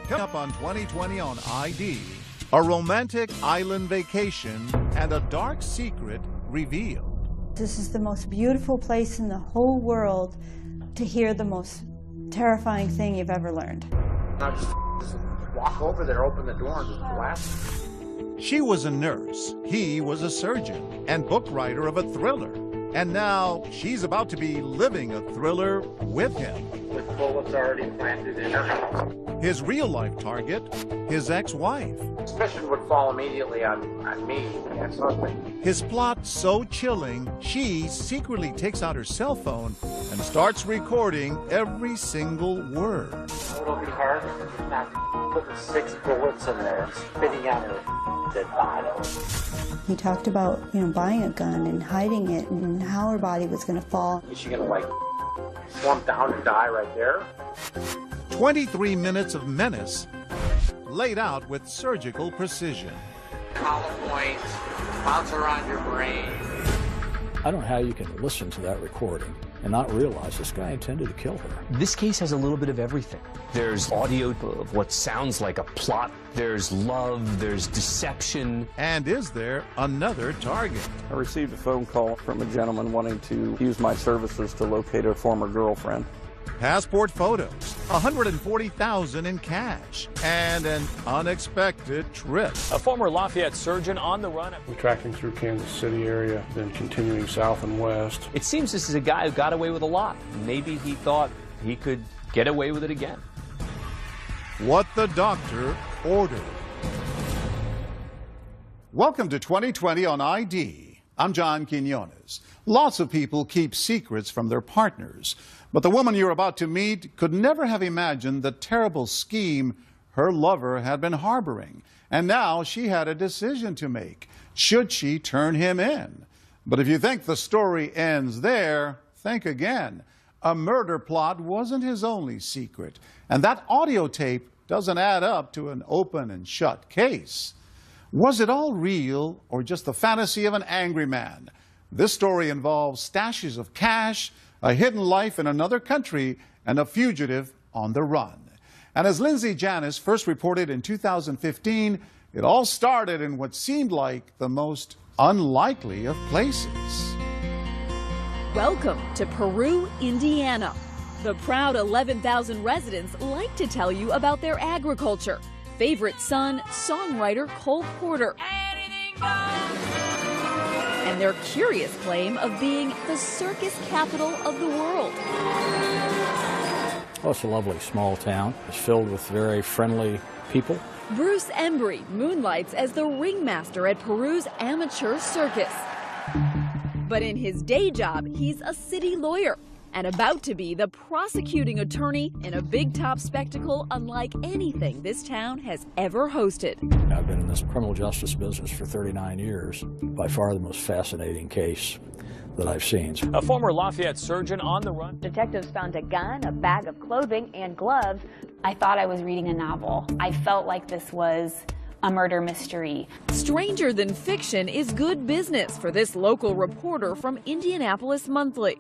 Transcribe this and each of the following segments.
Coming up on 2020 on ID, a romantic island vacation and a dark secret revealed. This is the most beautiful place in the whole world to hear the most terrifying thing you've ever learned. I just walk over there, open the door, and just blast. She was a nurse, he was a surgeon, and book writer of a thriller. And now she's about to be living a thriller with him. With bullets already planted in her. His real-life target, his ex-wife. Suspicion would fall immediately on me, ex-husband. His plot so chilling, she secretly takes out her cell phone and starts recording every single word. It'll be hard not putting 6 bullets in there and spitting out her dead body. He talked about, buying a gun and hiding it and how her body was going to fall. Is she gonna slump down and die right there? 23 minutes of menace laid out with surgical precision. Hollow points, bounce around your brain. I don't know how you can listen to that recording and not realize this guy intended to kill her. This case has a little bit of everything. There's audio of what sounds like a plot. There's love, there's deception. And is there another target? I received a phone call from a gentleman wanting to use my services to locate a former girlfriend. Passport photos, $140,000 in cash, and an unexpected trip. A former Lafayette surgeon on the run. We're tracking through Kansas City area, then continuing south and west. It seems this is a guy who got away with a lot. Maybe he thought he could get away with it again. What the doctor ordered. Welcome to 2020 on ID. I'm John Quinones. Lots of people keep secrets from their partners. But the woman you're about to meet could never have imagined the terrible scheme her lover had been harboring. And now she had a decision to make. Should she turn him in? But if you think the story ends there, think again. A murder plot wasn't his only secret. And that audio tape doesn't add up to an open and shut case. Was it all real or just the fantasy of an angry man? This story involves stashes of cash, a hidden life in another country, and a fugitive on the run. And as Lindsay Janis first reported in 2015, it all started in what seemed like the most unlikely of places. Welcome to Peru, Indiana. The proud 11,000 residents like to tell you about their agriculture. Favorite son, songwriter Cole Porter. And their curious claim of being the circus capital of the world. Oh, it's a lovely small town. It's filled with very friendly people. Bruce Embry moonlights as the ringmaster at Peru's amateur circus. But in his day job, he's a city lawyer and about to be the prosecuting attorney in a big top spectacle unlike anything this town has ever hosted. I've been in this criminal justice business for 39 years. By far the most fascinating case that I've seen. A former Lafayette surgeon on the run. Detectives found a gun, a bag of clothing, and gloves. I thought I was reading a novel. I felt like this was a murder mystery. Stranger than fiction is good business for this local reporter from Indianapolis Monthly.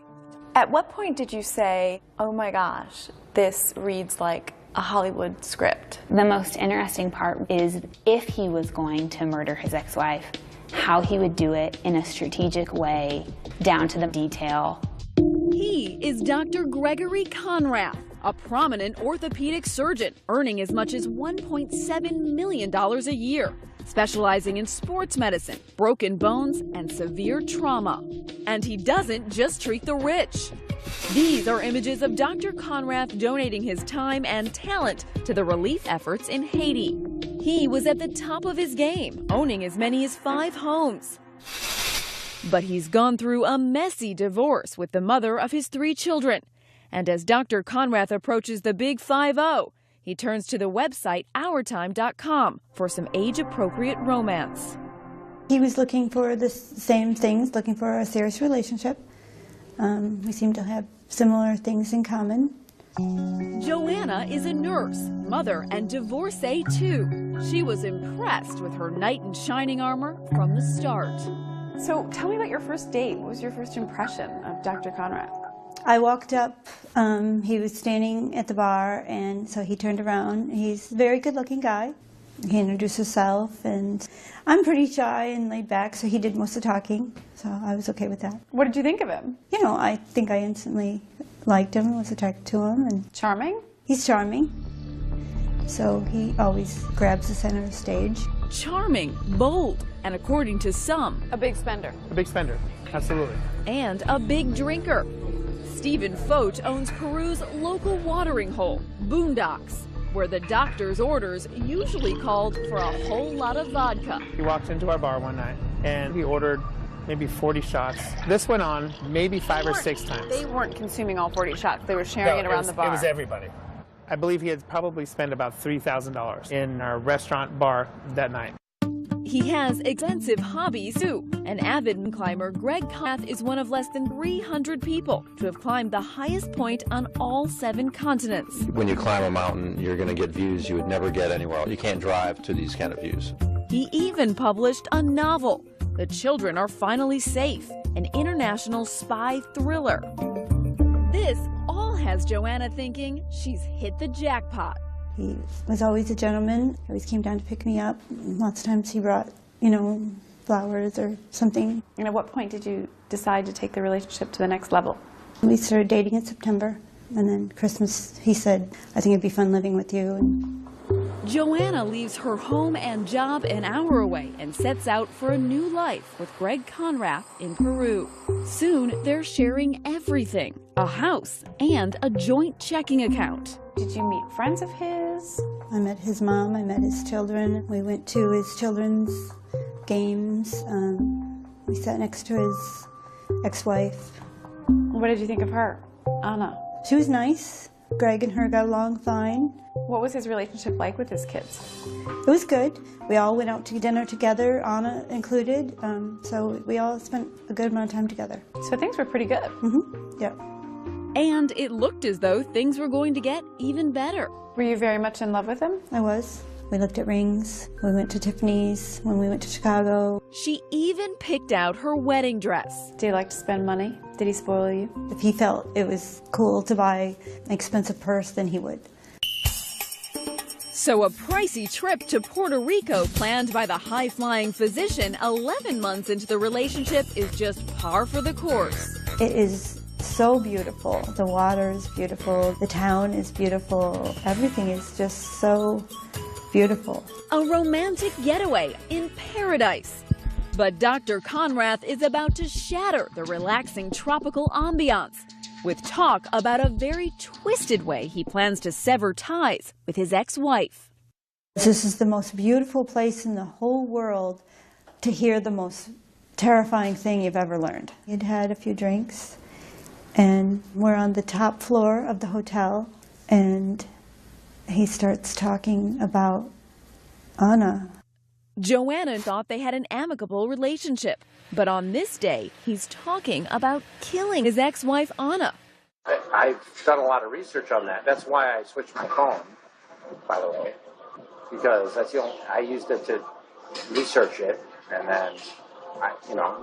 At what point did you say, oh my gosh, this reads like a Hollywood script? The most interesting part is if he was going to murder his ex-wife, how he would do it in a strategic way, down to the detail. He is Dr. Gregory Conrath, a prominent orthopedic surgeon, earning as much as $1.7 million a year, specializing in sports medicine, broken bones, and severe trauma. And he doesn't just treat the rich. These are images of Dr. Conrath donating his time and talent to the relief efforts in Haiti. He was at the top of his game, owning as many as 5 homes. But he's gone through a messy divorce with the mother of his 3 children. And as Dr. Conrath approaches the big 5-0, he turns to the website OurTime.com for some age-appropriate romance. He was looking for the same things, looking for a serious relationship. We seem to have similar things in common. Joanna is a nurse, mother, and divorcee too. She was impressed with her knight in shining armor from the start. So tell me about your first date. What was your first impression of Dr. Conrath? I walked up, he was standing at the bar, and so he turned around. He's a very good-looking guy. He introduced himself, and I'm pretty shy and laid back, so he did most of the talking, so I was okay with that. What did you think of him? You know, I think I instantly liked him, was attracted to him. And charming? He's charming, so he always grabs the center of the stage. Charming, bold, and according to some, a big spender. A big spender, absolutely. And a big drinker. Stephen Focht owns Peru's local watering hole, Boondocks, where the doctor's orders usually called for a whole lot of vodka. He walked into our bar one night and he ordered maybe 40 shots. This went on maybe 5 or 6 times. They weren't consuming all 40 shots. They were sharing it around the bar. It was everybody. I believe he had probably spent about $3,000 in our restaurant bar that night. He has extensive hobbies too. An avid climber, Greg Conrath is one of less than 300 people to have climbed the highest point on all 7 continents. When you climb a mountain, you're going to get views you would never get anywhere else. You can't drive to these kind of views. He even published a novel, The Children Are Finally Safe, an international spy thriller. This all has Joanna thinking she's hit the jackpot. He was always a gentleman, always came down to pick me up. Lots of times he brought, you know, flowers or something. And at what point did you decide to take the relationship to the next level? We started dating in September, and then Christmas he said, I think it'd be fun living with you. And Joanna leaves her home and job an hour away and sets out for a new life with Greg Conrath in Peru. Soon, they're sharing everything, a house and a joint checking account. Did you meet friends of his? I met his mom, I met his children. We went to his children's games. We sat next to his ex-wife. What did you think of her, Anna? She was nice. Greg and her got along fine. What was his relationship like with his kids? It was good. We all went out to dinner together, Anna included, so we all spent a good amount of time together. So things were pretty good. Mm-hmm. Yeah. And it looked as though things were going to get even better. Were you very much in love with him? I was. We looked at rings. We went to Tiffany's when we went to Chicago. She even picked out her wedding dress. Do you like to spend money? Did he spoil you? If he felt it was cool to buy an expensive purse, then he would. So a pricey trip to Puerto Rico planned by the high-flying physician 11 months into the relationship is just par for the course. It is so beautiful. The water is beautiful. The town is beautiful. Everything is just so beautiful. A romantic getaway in paradise. But Dr. Conrath is about to shatter the relaxing tropical ambiance with talk about a very twisted way he plans to sever ties with his ex-wife. This is the most beautiful place in the whole world to hear the most terrifying thing you've ever learned. He'd had a few drinks, and we're on the top floor of the hotel, and he starts talking about Anna. Joanna thought they had an amicable relationship, but on this day, he's talking about killing his ex-wife, Anna. I've done a lot of research on that. That's why I switched my phone, by the way, because that's the only, I used it to research it, and then,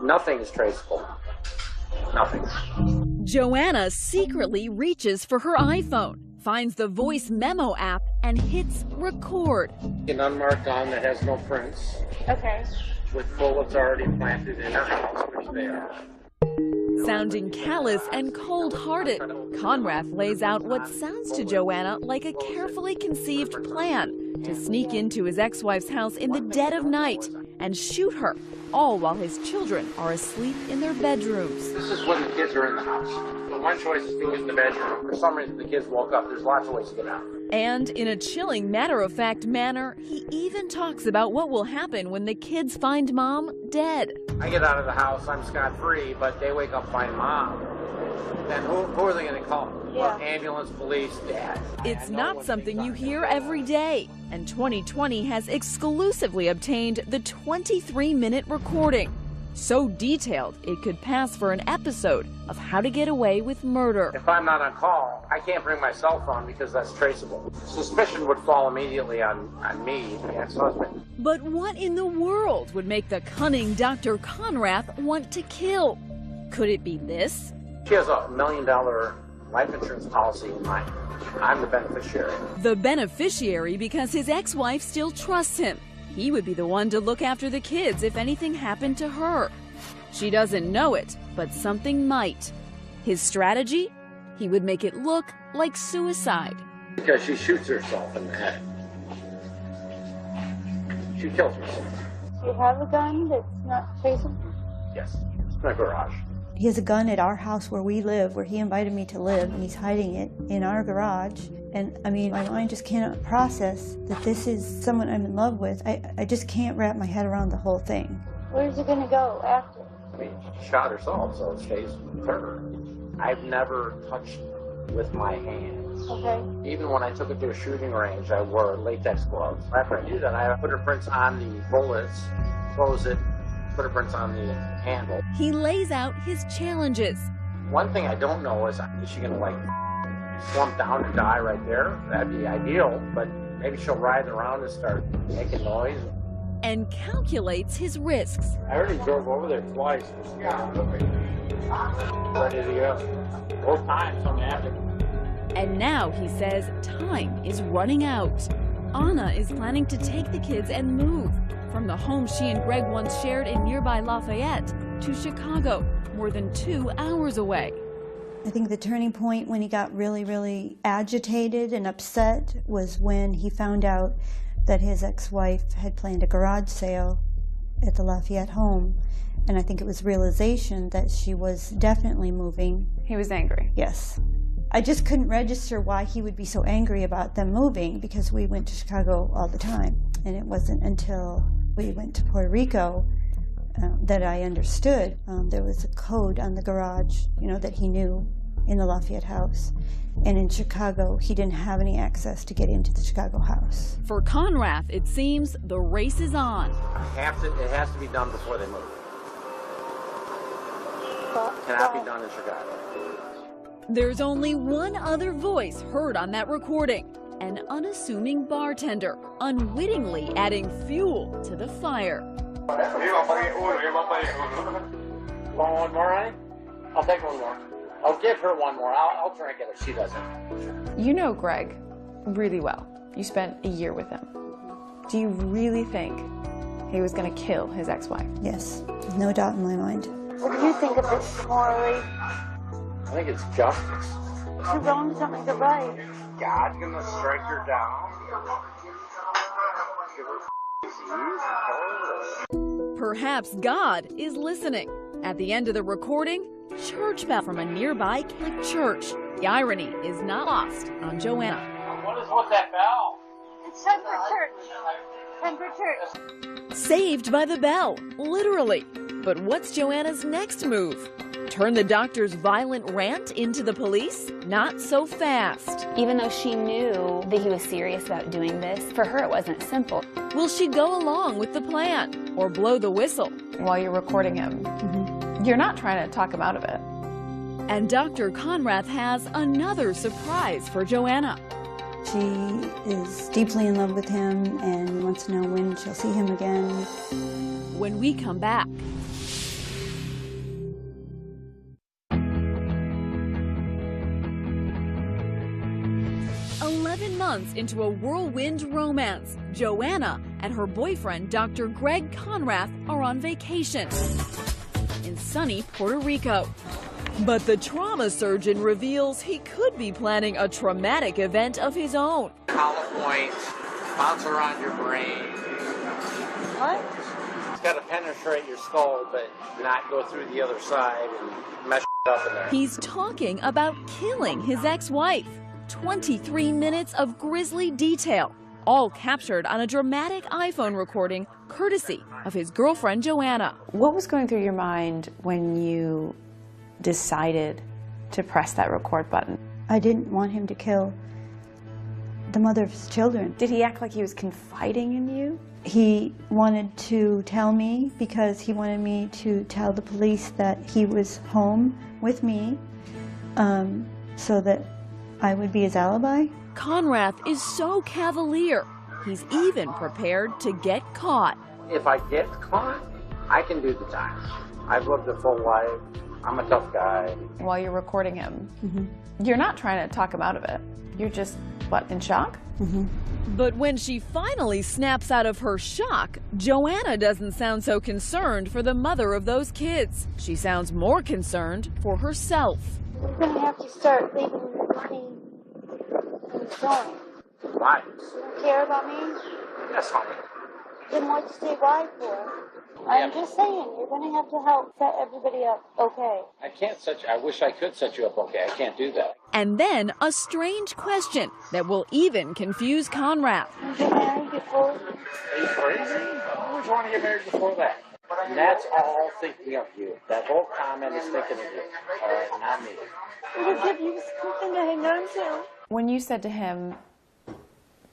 nothing is traceable. Nothing. Joanna secretly reaches for her iPhone, finds the voice memo app, and hits record. An unmarked on that has no prints. Okay. With bullets already planted in her house, which they are. Sounding callous and cold-hearted, Conrath lays out what sounds to Joanna like a carefully conceived plan to sneak into his ex-wife's house in the dead of night and shoot her, all while his children are asleep in their bedrooms. This is when the kids are in the house. The one choice is to get in the bedroom. For some reason, the kids woke up. There's lots of ways to get out. And in a chilling, matter-of-fact manner, he even talks about what will happen when the kids find Mom dead. I get out of the house, I'm scot-free, but they wake up, find Mom. Then who are they going to call? Well, ambulance, police, Dad. It's not something you hear every day, and 2020 has exclusively obtained the 23-minute recording. So detailed, it could pass for an episode of How to Get Away with Murder. If I'm not on call, I can't bring my cell phone because that's traceable. Suspicion would fall immediately on me, the ex-husband. But what in the world would make the cunning Dr. Conrath want to kill? Could it be this? She has a $1 million life insurance policy in mine. I'm the beneficiary. The beneficiary because his ex-wife still trusts him. He would be the one to look after the kids if anything happened to her. She doesn't know it, but something might. His strategy? He would make it look like suicide. Because she shoots herself in the head. She kills herself. Do you have a gun that's not chasing? Yes, it's in my garage. He has a gun at our house where we live, where he invited me to live, and he's hiding it in our garage. And I mean, my mind just cannot process that this is someone I'm in love with. I just can't wrap my head around the whole thing. Where's it gonna go after? I mean, she shot herself, so it stays with her. I've never touched with my hands. Okay. Even when I took it to a shooting range, I wore latex gloves. After I do that, I put her prints on the bullets, close it, put her prints on the handle. He lays out his challenges. One thing I don't know is she gonna like slump down and die right there? That'd be ideal, but maybe she'll writhe around and start making noise. And calculates his risks. I already drove over there twice. Ready to go. Both times I'm happy. And now he says time is running out. Anna is planning to take the kids and move from the home she and Greg once shared in nearby Lafayette to Chicago, more than 2 hours away. I think the turning point when he got really, really agitated and upset was when he found out that his ex-wife had planned a garage sale at the Lafayette home. And I think it was realization that she was definitely moving. He was angry. Yes. I just couldn't register why he would be so angry about them moving, because we went to Chicago all the time. And it wasn't until we went to Puerto Rico that I understood. There was a code on the garage, you know, that he knew in the Lafayette house. And in Chicago, he didn't have any access to get into the Chicago house. For Conrath, it seems the race is on. It has to be done before they move. Cannot be done in Chicago. There's only one other voice heard on that recording. An unassuming bartender, unwittingly adding fuel to the fire. Want one more, honey? I'll take one more. I'll give her one more. I'll drink it if she doesn't. You know Greg really well. You spent a year with him. Do you really think he was going to kill his ex-wife? Yes, no doubt in my mind. What do you think of this morally? I think it's justice. Two wrongs don't make a right. God's gonna strike her down. Perhaps God is listening. At the end of the recording, church bell from a nearby Catholic church. The irony is not lost on Joanna. What is with that bell? It's time for church. Time for church. Saved by the bell, literally. But what's Joanna's next move? Turn the doctor's violent rant into the police? Not so fast. Even though she knew that he was serious about doing this, for her it wasn't simple. Will she go along with the plan or blow the whistle? While you're recording him, you're not trying to talk him out of it. And Dr. Conrath has another surprise for Joanna. She is deeply in love with him and wants to know when she'll see him again. When we come back. 11 months into a whirlwind romance, Joanna and her boyfriend, Dr. Greg Conrath, are on vacation in sunny Puerto Rico. But the trauma surgeon reveals he could be planning a traumatic event of his own. Hollow points, bounce around your brain. What? It's got to penetrate your skull, but not go through the other side and mess up in there. He's talking about killing his ex-wife. 23 minutes of grisly detail, all captured on a dramatic iPhone recording courtesy of his girlfriend Joanna. What was going through your mind when you decided to press that record button? I didn't want him to kill the mother of his children. Did he act like he was confiding in you? He wanted to tell me because he wanted me to tell the police that he was home with me so that I would be his alibi. Conrath is so cavalier, he's even prepared to get caught. If I get caught, I can do the time. I've lived a full life. I'm a tough guy. While you're recording him, you're not trying to talk him out of it. You're just, what, in shock? But when she finally snaps out of her shock, Joanna doesn't sound so concerned for the mother of those kids. She sounds more concerned for herself. We're going to have to start leaving money in the phone. Why? You don't care about me? Yes, honey. Then what'd you say why for? I'm just saying, you're going to have to help set everybody up okay. I can't I wish I could set you up okay. I can't do that. And then a strange question that will even confuse Conrad. Get married before? Are you crazy? I always want to get married before that. And that's all thinking of you. That whole comment is thinking of you. All right, not me. It'll give you something to hang on to. When you said to him,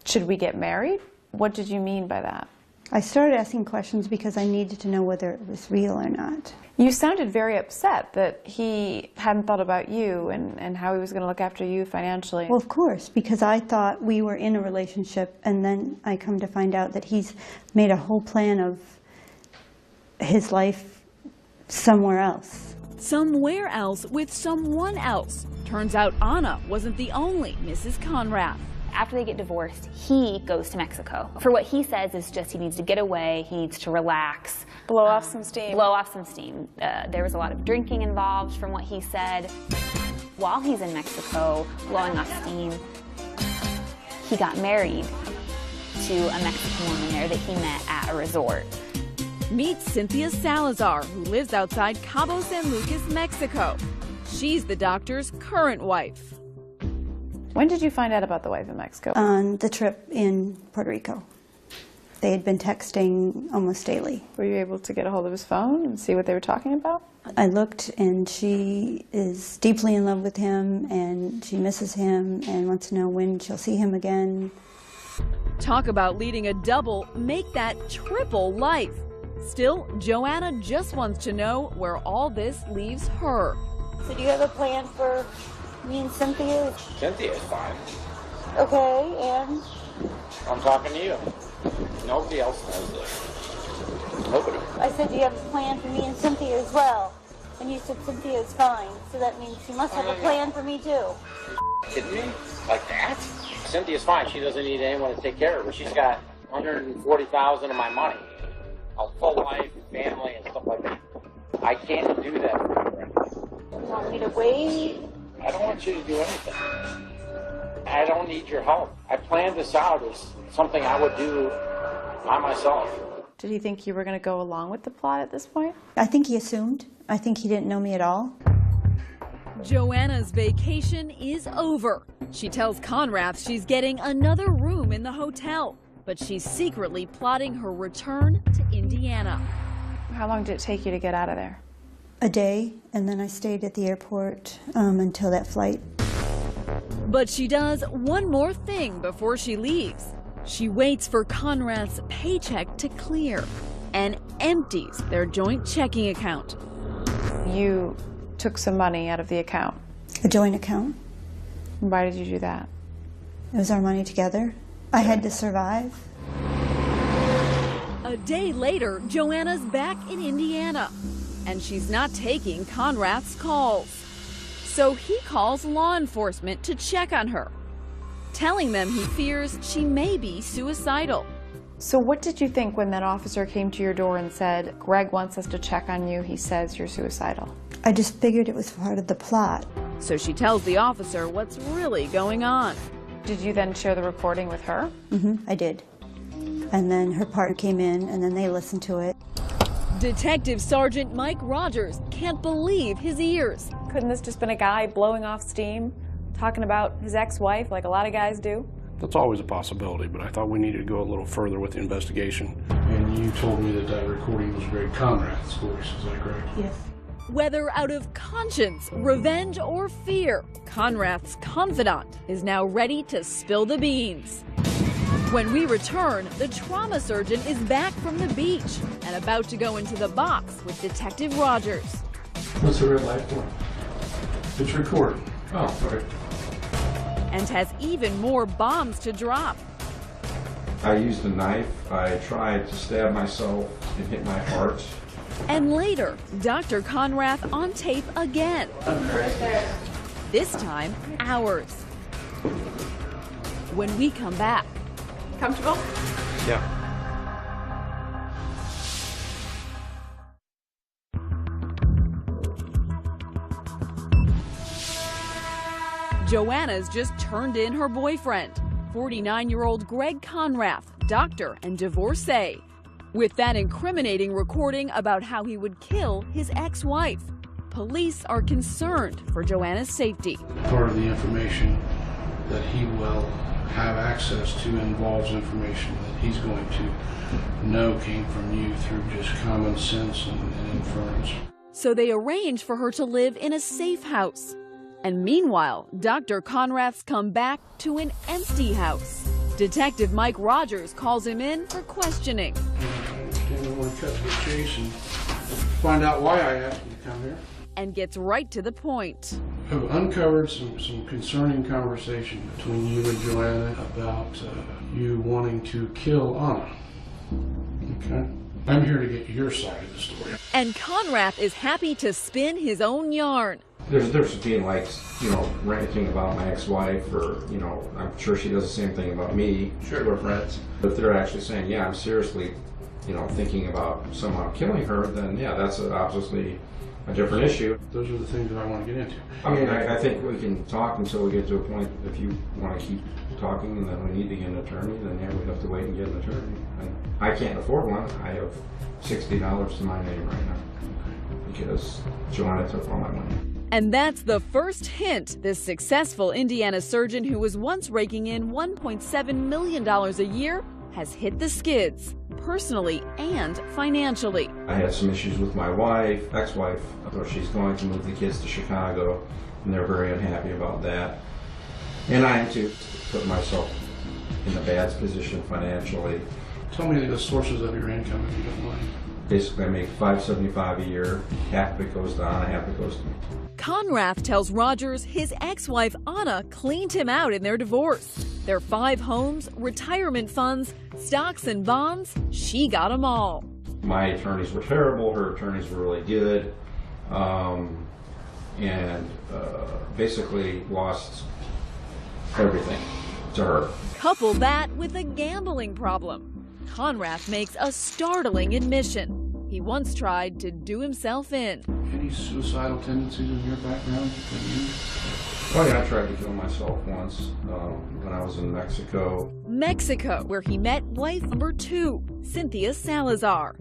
should we get married? What did you mean by that? I started asking questions because I needed to know whether it was real or not. You sounded very upset that he hadn't thought about you and how he was going to look after you financially. Well, of course, because I thought we were in a relationship, and then I come to find out that he's made a whole plan of his life somewhere else. Somewhere else with someone else. Turns out Anna wasn't the only Mrs. Conrad. After they get divorced, he goes to Mexico. For what he says is just he needs to get away, he needs to relax. Blow off some steam. Blow off some steam. There was a lot of drinking involved from what he said. While he's in Mexico, blowing off steam, he got married to a Mexican woman there that he met at a resort. Meet Cynthia Salazar, who lives outside Cabo San Lucas, Mexico. She's the doctor's current wife. When did you find out about the wife in Mexico? On the trip in Puerto Rico. They had been texting almost daily. Were you able to get a hold of his phone and see what they were talking about? I looked, and she is deeply in love with him, and she misses him and wants to know when she'll see him again. Talk about leading a double, make that triple life. Still, Joanna just wants to know where all this leaves her. So do you have a plan for me and Cynthia? Cynthia's fine. Okay, and? I'm talking to you. Nobody else knows this. Nobody. I said, do you have a plan for me and Cynthia as well? And you said Cynthia's fine, so that means you must have a plan for me too. Kidding me? Like that? Cynthia's fine. She doesn't need anyone to take care of her. She's got $140,000 of my money. A full life, family, and stuff like that. I can't do that for you right now. You want me to wait? I don't want you to do anything. I don't need your help. I planned this out as something I would do by myself. Did he think you were going to go along with the plot at this point? I think he assumed. I think he didn't know me at all. Joanna's vacation is over. She tells Conrad she's getting another room in the hotel, but she's secretly plotting her return to Indiana. How long did it take you to get out of there? A day, and then I stayed at the airport until that flight. But she does one more thing before she leaves. She waits for Conrad's paycheck to clear and empties their joint checking account. You took some money out of the account. A joint account. Why did you do that? It was our money together. I had to survive. A day later, Joanna's back in Indiana, and she's not taking Conrad's calls. So he calls law enforcement to check on her, telling them he fears she may be suicidal. So what did you think when that officer came to your door and said, Greg wants us to check on you, he says you're suicidal? I just figured it was part of the plot. So she tells the officer what's really going on. Did you then share the recording with her? I did. And then her partner came in, and then they listened to it. Detective Sergeant Mike Rogers can't believe his ears. Couldn't this just been a guy blowing off steam, talking about his ex-wife like a lot of guys do? That's always a possibility, but I thought we needed to go a little further with the investigation. And you told me that that recording was Greg Conrad's voice, is that correct? Yes. Whether out of conscience, revenge, or fear, Conrad's confidant is now ready to spill the beans. When we return, the trauma surgeon is back from the beach and about to go into the box with Detective Rogers. What's the red light for? It's recording. Oh, sorry. And has even more bombs to drop. I used a knife. I tried to stab myself and hit my heart. And later, Dr. Conrath on tape again. This time, hours. When we come back. Comfortable? Yeah. Joanna's just turned in her boyfriend, 49-year-old Greg Conrath, doctor and divorcee, with that incriminating recording about how he would kill his ex-wife. Police are concerned for Joanna's safety. Part of the information that he will have access to involves information that he's going to know came from you through just common sense and inference. So they arrange for her to live in a safe house. And meanwhile, Dr. Conrath's come back to an empty house. Detective Mike Rogers calls him in for questioning. I want to cut to the chase and find out why I asked you to come here. And gets right to the point. I've uncovered some concerning conversation between you and Joanna about you wanting to kill Anna. Okay? I'm here to get your side of the story. And Conrath is happy to spin his own yarn. There's a difference between, like, ranting about my ex-wife, or, I'm sure she does the same thing about me. Sure, we're friends. But if they're actually saying, yeah, I'm seriously, thinking about somehow killing her, then yeah, that's obviously a different issue. Those are the things that I want to get into. I mean, I think we can talk until we get to a point. If you want to keep talking and then we need to get an attorney, then yeah, we have to wait and get an attorney. And I can't afford one. I have $60 to my name right now because Joanna took all my money. And that's the first hint this successful Indiana surgeon who was once raking in $1.7 million a year has hit the skids, personally and financially. I had some issues with my ex-wife, so she's going to move the kids to Chicago, and they're very unhappy about that. And I am too, put myself in a bad position financially. Tell me the sources of your income if you don't mind. Basically, I make $575 a year. Half of it goes to Anna, half of it goes to me. Conrath tells Rogers his ex-wife Anna cleaned him out in their divorce. Their 5 homes, retirement funds, stocks and bonds, she got them all. My attorneys were terrible, her attorneys were really good, and basically lost everything to her. Couple that with a gambling problem. Conrath makes a startling admission. He once tried to do himself in. Any suicidal tendencies in your background? Oh yeah, I tried to kill myself once when I was in Mexico. Mexico, where he met wife number 2, Cynthia Salazar.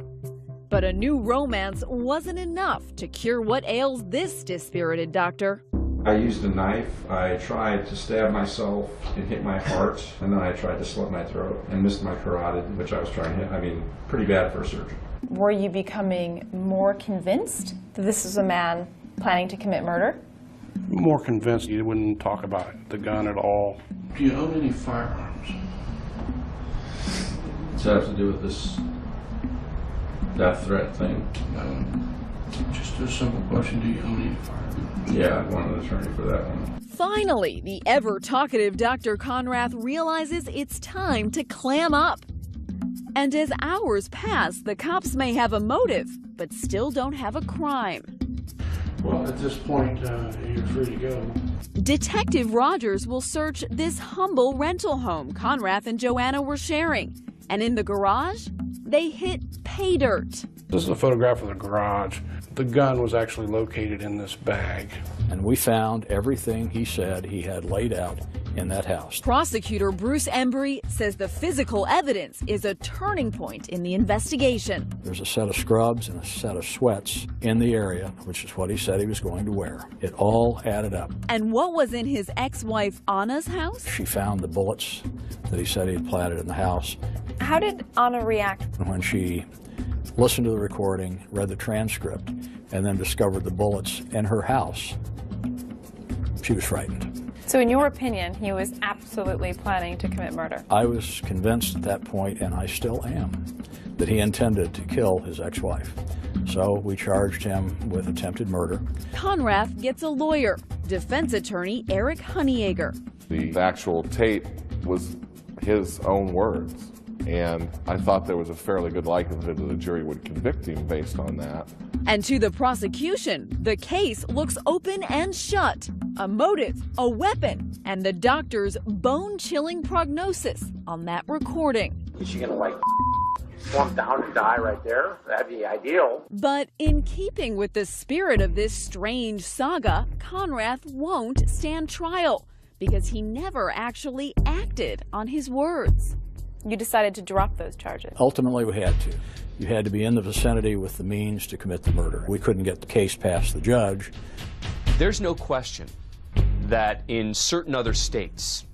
But a new romance wasn't enough to cure what ails this dispirited doctor. I used a knife. I tried to stab myself and hit my heart, and then I tried to slit my throat and missed my carotid, which I was trying to hit. I mean, pretty bad for a surgeon. Were you becoming more convinced that this is a man planning to commit murder? More convinced you wouldn't talk about the gun at all. Do you own any firearms? Does that have to do with this death threat thing? Just a simple question, do you own any firearms? Yeah, I want an attorney for that one. Finally, the ever-talkative Dr. Conrath realizes it's time to clam up. And as hours pass, the cops may have a motive, but still don't have a crime. Well, at this point, you're free to go. Detective Rogers will search this humble rental home Conrath and Joanna were sharing. And in the garage, they hit pay dirt. This is a photograph of the garage. The gun was actually located in this bag. And we found everything he said he had laid out in that house. Prosecutor Bruce Embry says the physical evidence is a turning point in the investigation. There's a set of scrubs and a set of sweats in the area, which is what he said he was going to wear. It all added up. And what was in his ex-wife Anna's house? She found the bullets that he said he had planted in the house. How did Anna react? When she listened to the recording, read the transcript, and then discovered the bullets in her house, she was frightened. So in your opinion, he was absolutely planning to commit murder? I was convinced at that point, and I still am, that he intended to kill his ex-wife. So we charged him with attempted murder. Conrath gets a lawyer, defense attorney Eric Honeyegger. The actual tape was his own words. And I thought there was a fairly good likelihood that the jury would convict him based on that. And to the prosecution, the case looks open and shut. A motive, a weapon, and the doctor's bone-chilling prognosis on that recording. Is she gonna like slump down and die right there? That'd be ideal. But in keeping with the spirit of this strange saga, Conrath won't stand trial because he never actually acted on his words. You decided to drop those charges. Ultimately, we had to. You had to be in the vicinity with the means to commit the murder. We couldn't get the case past the judge. There's no question that in certain other states,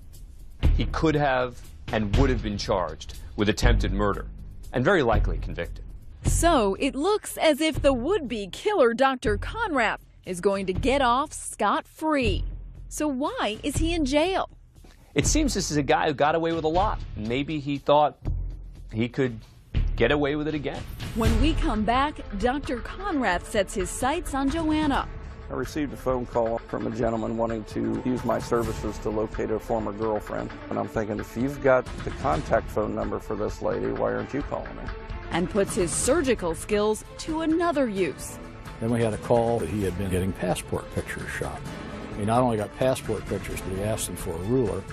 he could have and would have been charged with attempted murder and very likely convicted. So it looks as if the would-be killer Dr. Conrath is going to get off scot-free. So why is he in jail? It seems this is a guy who got away with a lot. Maybe he thought he could get away with it again. When we come back, Dr. Conrath sets his sights on Joanna. I received a phone call from a gentleman wanting to use my services to locate a former girlfriend. And I'm thinking, if you've got the contact phone number for this lady, why aren't you calling me? And puts his surgical skills to another use. Then we had a call that he had been getting passport pictures shot. He not only got passport pictures, but he asked them for a ruler,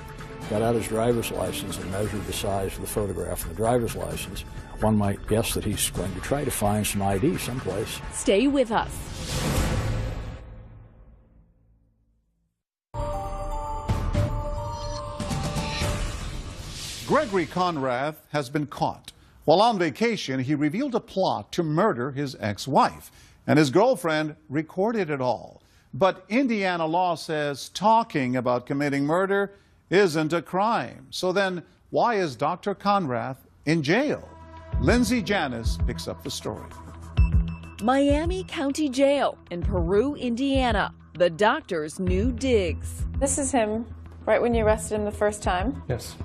got out his driver's license and measured the size of the photograph of the driver's license. One might guess that he's going to try to find some ID someplace. Stay with us. Gregory Conrath has been caught. While on vacation, he revealed a plot to murder his ex-wife, and his girlfriend recorded it all. But Indiana law says talking about committing murder isn't a crime. So then, why is Dr. Conrath in jail? Lindsay Janis picks up the story. Miami County Jail in Peru, Indiana. The doctor's new digs. This is him right when you arrested him the first time. Yes.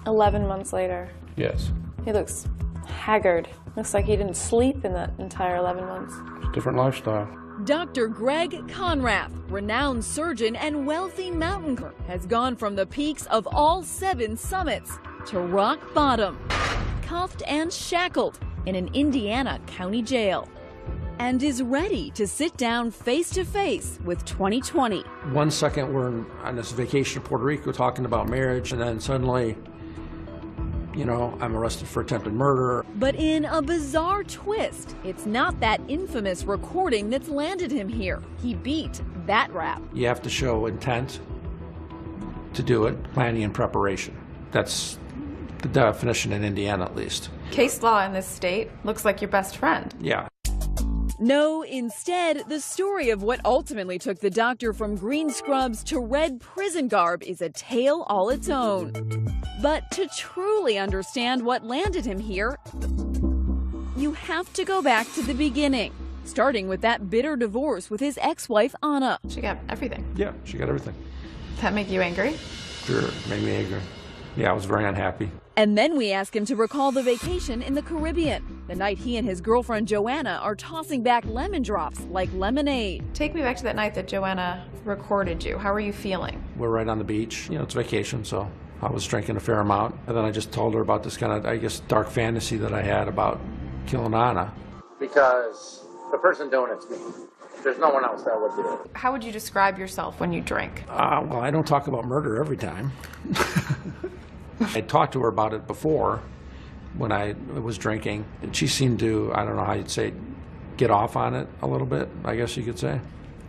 11 months later. Yes. He looks haggard. Looks like he didn't sleep in that entire 11 months. It's a different lifestyle. Dr. Greg Conrath, renowned surgeon and wealthy mountain climber, has gone from the peaks of all 7 summits to rock bottom, cuffed and shackled in an Indiana county jail, and is ready to sit down face to face with 2020. 1 second we're on this vacation to Puerto Rico talking about marriage, and then suddenly, you know, I'm arrested for attempted murder. But in a bizarre twist, it's not that infamous recording that's landed him here. He beat that rap. You have to show intent to do it, planning and preparation. That's the definition in Indiana, at least. Case law in this state looks like your best friend. Yeah. No, instead, the story of what ultimately took the doctor from green scrubs to red prison garb is a tale all its own. But to truly understand what landed him here, you have to go back to the beginning, starting with that bitter divorce with his ex-wife, Anna. She got everything. Yeah, she got everything. That make you angry? Sure, it made me angry. Yeah, I was very unhappy. And then we ask him to recall the vacation in the Caribbean, the night he and his girlfriend Joanna are tossing back lemon drops like lemonade. Take me back to that night that Joanna recorded you. How were you feeling? We're right on the beach. You know, it's vacation, so I was drinking a fair amount. And then I just told her about this kind of, I guess, dark fantasy that I had about killing Anna. Because the person doing it's me. There's no one else that would do it. How would you describe yourself when you drink? Well, I don't talk about murder every time. I talked to her about it before when I was drinking. And she seemed to, I don't know how you'd say, get off on it a little bit, I guess you could say.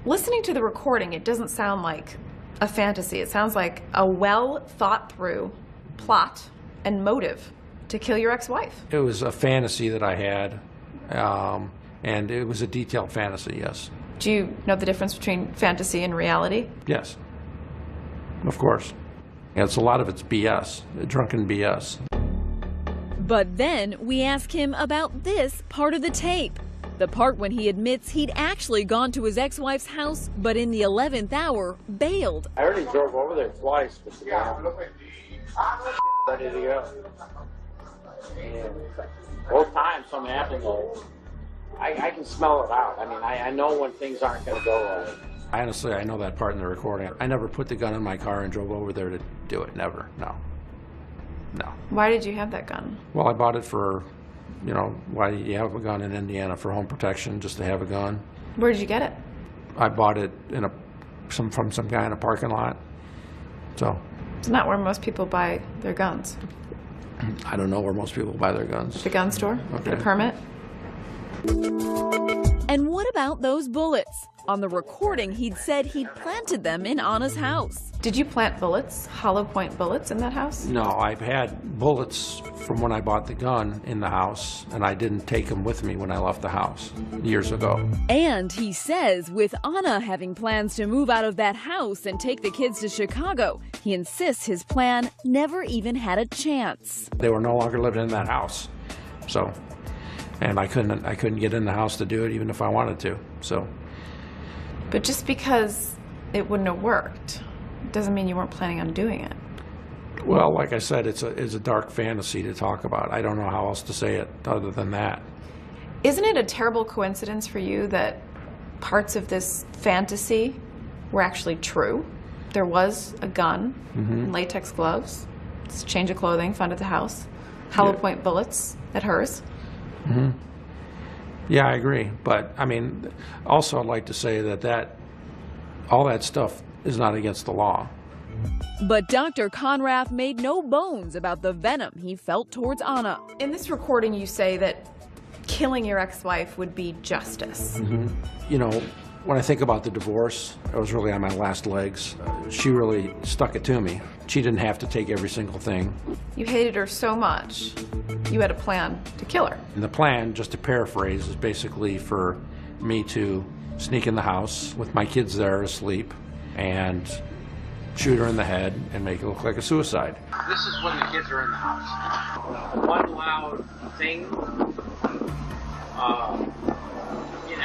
Listening to the recording, it doesn't sound like a fantasy. It sounds like a well-thought-through plot and motive to kill your ex-wife. It was a fantasy that I had, and it was a detailed fantasy, yes. Do you know the difference between fantasy and reality? Yes, of course. It's a lot of it's BS, drunken BS. But then we ask him about this part of the tape. The part when he admits he'd actually gone to his ex-wife's house, but in the 11th hour, bailed. I already drove over there twice, but ready to go. And both times something happened, I can smell it out. I mean, I know when things aren't going to go right. Honestly, I know that part in the recording. I never put the gun in my car and drove over there to do it. Never, no. No. Why did you have that gun? Well, I bought it for, why do you have a gun in Indiana? For home protection, just to have a gun. Where did you get it? I bought it from some guy in a parking lot. So. It's not where most people buy their guns. I don't know where most people buy their guns. The gun store? Okay. Get a permit? And what about those bullets? On the recording, he'd said he'd planted them in Anna's house. Did you plant bullets, hollow point bullets, in that house? No, I've had bullets from when I bought the gun in the house, and I didn't take them with me when I left the house years ago. And he says with Anna having plans to move out of that house and take the kids to Chicago, he insists his plan never even had a chance. They were no longer living in that house, so, and I couldn't get in the house to do it even if I wanted to, so. But just because it wouldn't have worked doesn't mean you weren't planning on doing it. Well, like I said, it's a dark fantasy to talk about. I don't know how else to say it other than that. Isn't it a terrible coincidence for you that parts of this fantasy were actually true? There was a gun, latex gloves, change of clothing found at the house, hollow point bullets at hers. Yeah, I agree. But, I mean, also I'd like to say that all that stuff is not against the law. But Dr. Conrath made no bones about the venom he felt towards Anna. In this recording, you say that killing your ex-wife would be justice. When I think about the divorce, I was really on my last legs. She really stuck it to me. She didn't have to take every single thing. You hated her so much, you had a plan to kill her. And the plan, just to paraphrase, is basically for me to sneak in the house with my kids there asleep and shoot her in the head and make it look like a suicide. This is when the kids are in the house. One loud thing,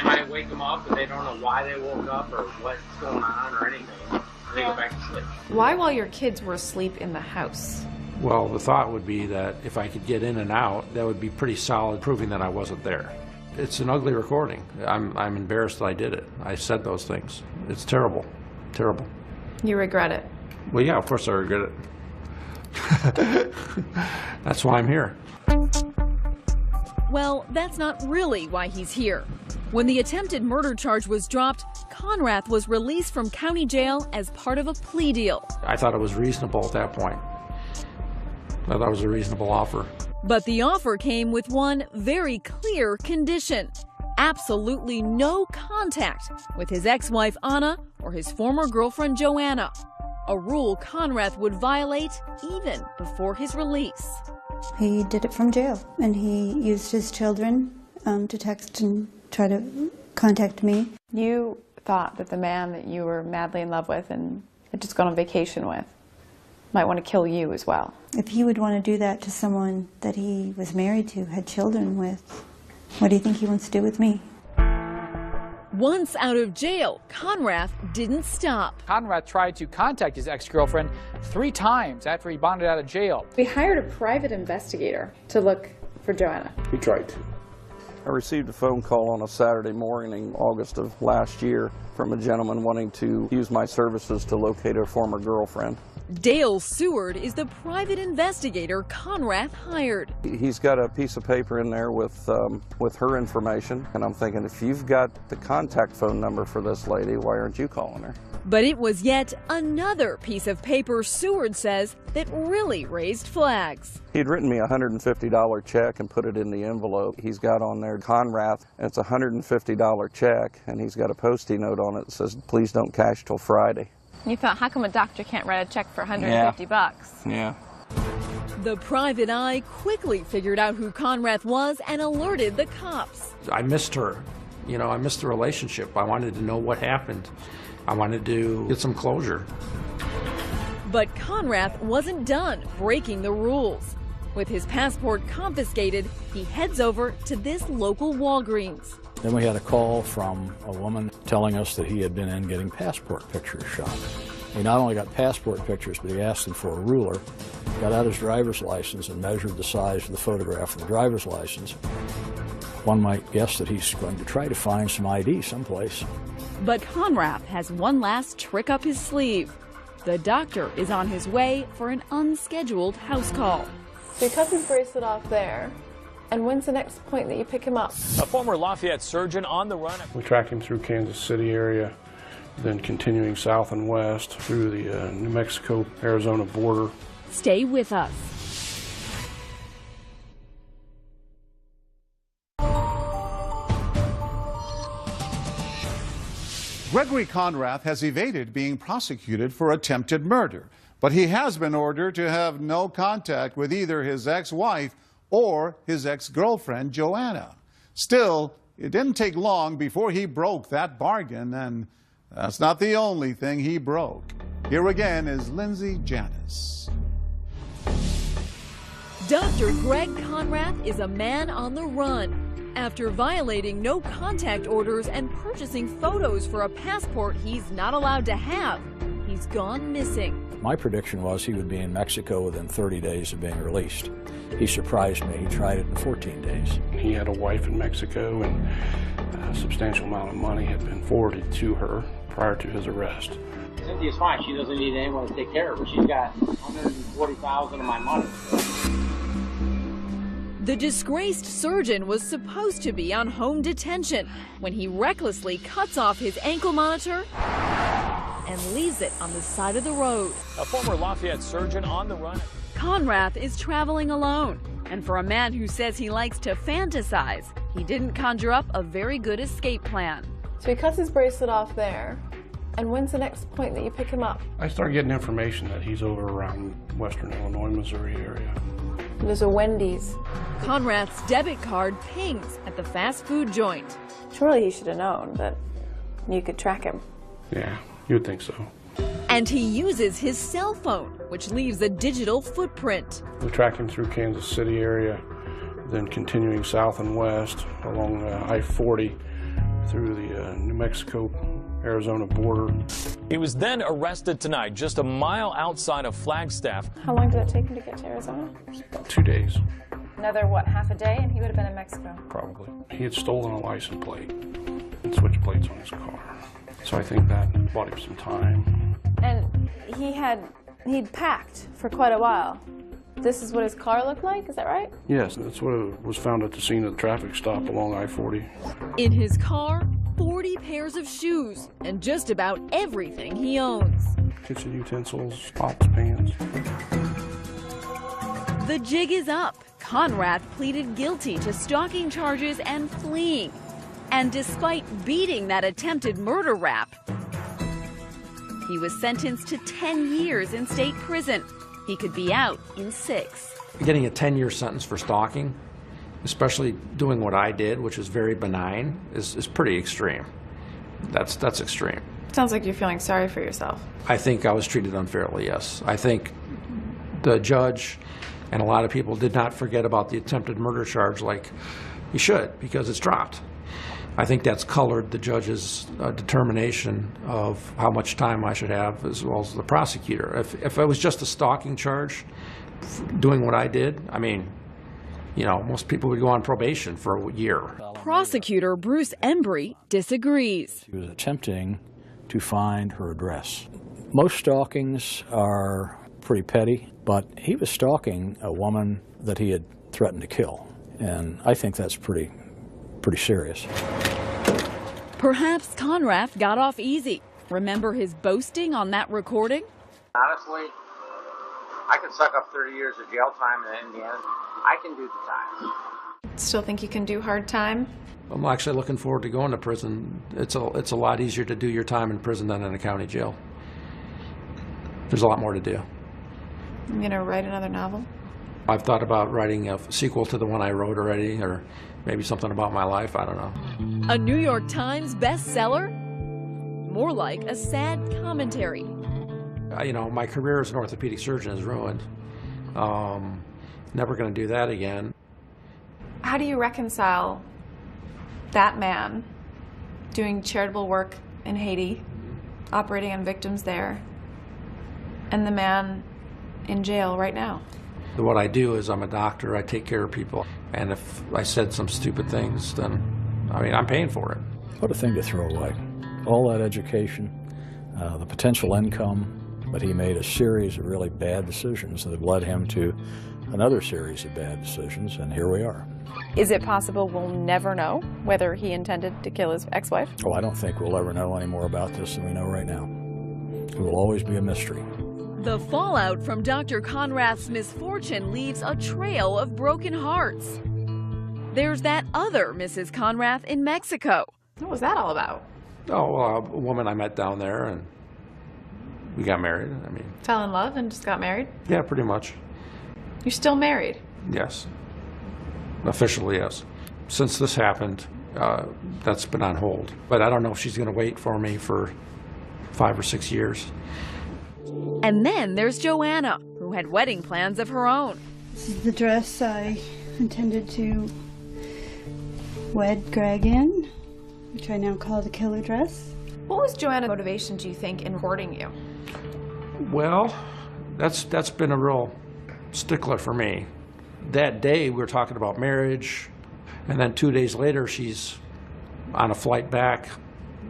and I wake them up and they don't know why they woke up or what's going on or anything. And they go back to sleep. Why while your kids were asleep in the house? Well, the thought would be that if I could get in and out, that would be pretty solid proving that I wasn't there. It's an ugly recording. I'm embarrassed that I did it. I said those things. It's terrible. Terrible. You regret it? Well, yeah, of course I regret it. That's why I'm here. Well, that's not really why he's here. When the attempted murder charge was dropped, Conrath was released from county jail as part of a plea deal. I thought it was reasonable at that point. I thought it was a reasonable offer. But the offer came with one very clear condition: absolutely no contact with his ex-wife Anna or his former girlfriend Joanna, a rule Conrath would violate even before his release. He did it from jail, and he used his children to text and try to contact me. You thought that the man that you were madly in love with and had just gone on vacation with might want to kill you as well. If he would want to do that to someone that he was married to, had children with, what do you think he wants to do with me? Once out of jail, Conrath didn't stop. Conrath tried to contact his ex-girlfriend 3 times after he bonded out of jail. We hired a private investigator to look for Joanna. We tried to. I received a phone call on a Saturday morning, August of last year, from a gentleman wanting to use my services to locate a former girlfriend. Dale Seward is the private investigator Conrath hired. He's got a piece of paper in there with her information, and I'm thinking, if you've got the contact phone number for this lady, why aren't you calling her? But it was yet another piece of paper, Seward says, that really raised flags. He'd written me a $150 check and put it in the envelope. He's got on there Conrath, and it's a $150 check, and he's got a Post-it note on it that says, please don't cash till Friday. You thought, how come a doctor can't write a check for $150 bucks? Yeah. The private eye quickly figured out who Conrath was and alerted the cops. I missed her. I missed the relationship. I wanted to know what happened. I wanted to get some closure. But Conrath wasn't done breaking the rules. With his passport confiscated, he heads over to this local Walgreens. Then we had a call from a woman telling us that he had been in getting passport pictures shot. He not only got passport pictures, but he asked them for a ruler, got out his driver's license and measured the size of the photograph of the driver's license. One might guess that he's going to try to find some ID someplace. But Conrath has one last trick up his sleeve. The doctor is on his way for an unscheduled house call. So he cuts his bracelet off there. And when's the next point that you pick him up? A former Lafayette surgeon on the run. We tracked him through Kansas City area, then continuing south and west through the New Mexico-Arizona border. Stay with us. Gregory Conrath has evaded being prosecuted for attempted murder, but he has been ordered to have no contact with either his ex-wife or his ex-girlfriend, Joanna. Still, it didn't take long before he broke that bargain, and that's not the only thing he broke. Here again is Lindsay Janis. Dr. Greg Conrath is a man on the run. After violating no-contact orders and purchasing photos for a passport he's not allowed to have, he's gone missing. My prediction was he would be in Mexico within 30 days of being released. He surprised me. He tried it in 14 days. He had a wife in Mexico, and a substantial amount of money had been forwarded to her prior to his arrest. Cynthia's fine. She doesn't need anyone to take care of her. She's got $140,000 of my money. The disgraced surgeon was supposed to be on home detention when he recklessly cuts off his ankle monitor and leaves it on the side of the road. A former Lafayette surgeon on the run. Conrath is traveling alone, and for a man who says he likes to fantasize, he didn't conjure up a very good escape plan. So he cuts his bracelet off there. And when's the next point that you pick him up? I started getting information that he's over around western Illinois, Missouri area. There's a Wendy's. Conrath's debit card pings at the fast food joint. Surely he should have known that you could track him. Yeah, you would think so. And he uses his cell phone, which leaves a digital footprint. We tracked him through Kansas City area, then continuing south and west along I-40 through the New Mexico-Arizona border. He was then arrested tonight, just a mile outside of Flagstaff. How long did it take him to get to Arizona? About 2 days, Another, what, half a day, and he would have been in Mexico? probably. He had stolen a license plate and switched plates on his car. So I think that bought him some time. And he'd packed for quite a while. This is what his car looked like, is that right? Yes, that's what was found at the scene of the traffic stop along I-40. In his car, 40 pairs of shoes and just about everything he owns. Kitchen utensils, pots, pans. The jig is up. Conrath pleaded guilty to stalking charges and fleeing. And despite beating that attempted murder rap, he was sentenced to 10 years in state prison. He could be out in 6. Getting a 10-year sentence for stalking, especially doing what I did, which is very benign, is pretty extreme. That's extreme. Sounds like you're feeling sorry for yourself. I think I was treated unfairly, yes. I think the judge and a lot of people did not forget about the attempted murder charge like you should, because it's dropped. I think that's colored the judge's determination of how much time I should have, as well as the prosecutor. If it was just a stalking charge, doing what I did, I mean, you know, most people would go on probation for a year. Prosecutor Bruce Embry disagrees. He was attempting to find her address. Most stalkings are pretty petty, but he was stalking a woman that he had threatened to kill, and I think that's pretty serious. Perhaps Conrath got off easy. Remember his boasting on that recording? Honestly, I could suck up 30 years of jail time, and in the end, I can do the time. Still think you can do hard time? I'm actually looking forward to going to prison. It's a lot easier to do your time in prison than in a county jail. There's a lot more to do. I'm going to write another novel? I've thought about writing a sequel to the one I wrote already, or maybe something about my life, I don't know. A New York Times bestseller? More like a sad commentary. You know, my career as an orthopedic surgeon is ruined. Never going to do that again. How do you reconcile that man doing charitable work in Haiti, operating on victims there, and the man in jail right now? What I do is I'm a doctor, I take care of people, and if I said some stupid things, then, I mean, I'm paying for it. What a thing to throw away. All that education, the potential income, but he made a series of really bad decisions that have led him to another series of bad decisions, and here we are. Is it possible we'll never know whether he intended to kill his ex-wife? Oh, I don't think we'll ever know any more about this than we know right now. It will always be a mystery. The fallout from Dr. Conrath's misfortune leaves a trail of broken hearts. There's that other Mrs. Conrath in Mexico. What was that all about? Oh, a woman I met down there, and we got married. I mean, Fell in love and just got married? yeah, pretty much. You're still married? Yes. Officially, yes. Since this happened, that's been on hold. But I don't know if she's going to wait for me for 5 or 6 years. And then there's Joanna, who had wedding plans of her own. This is the dress I intended to wed Greg in, which I now call the killer dress. What was Joanna's motivation, do you think, in courting you? Well, that's been a real stickler for me. That day we were talking about marriage, and then 2 days later she's on a flight back,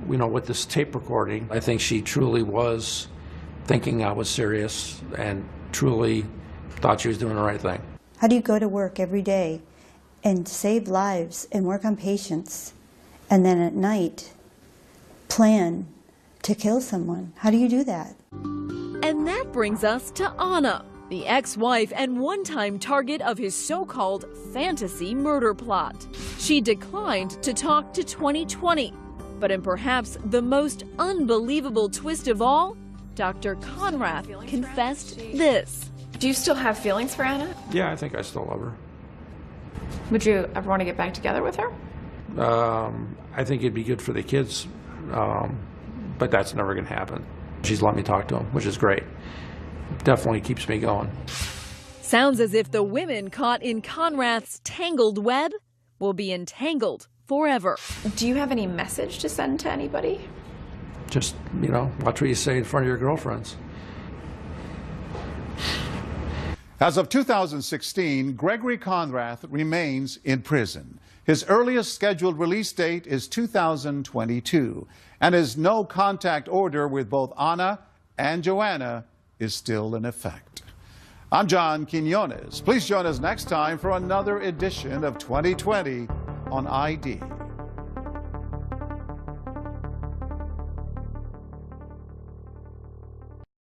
you know, with this tape recording. I think she truly was thinking I was serious and truly thought she was doing the right thing. How do you go to work every day and save lives and work on patients, and then at night plan to kill someone? How do you do that? And that brings us to Anna, the ex-wife and one-time target of his so-called fantasy murder plot. She declined to talk to 2020, but in perhaps the most unbelievable twist of all, Dr. Conrath confessed this. Do you still have feelings for Anna? Yeah, I think I still love her. Would you ever want to get back together with her? I think it'd be good for the kids, but that's never going to happen. She's let me talk to him, which is great. Definitely keeps me going. Sounds as if the women caught in Conrath's tangled web will be entangled forever. Do you have any message to send to anybody? Just, you know, watch what you say in front of your girlfriends. As of 2016, Gregory Conrath remains in prison. His earliest scheduled release date is 2022, and his no-contact order with both Anna and Joanna is still in effect. I'm John Quinones. Please join us next time for another edition of 2020 on ID.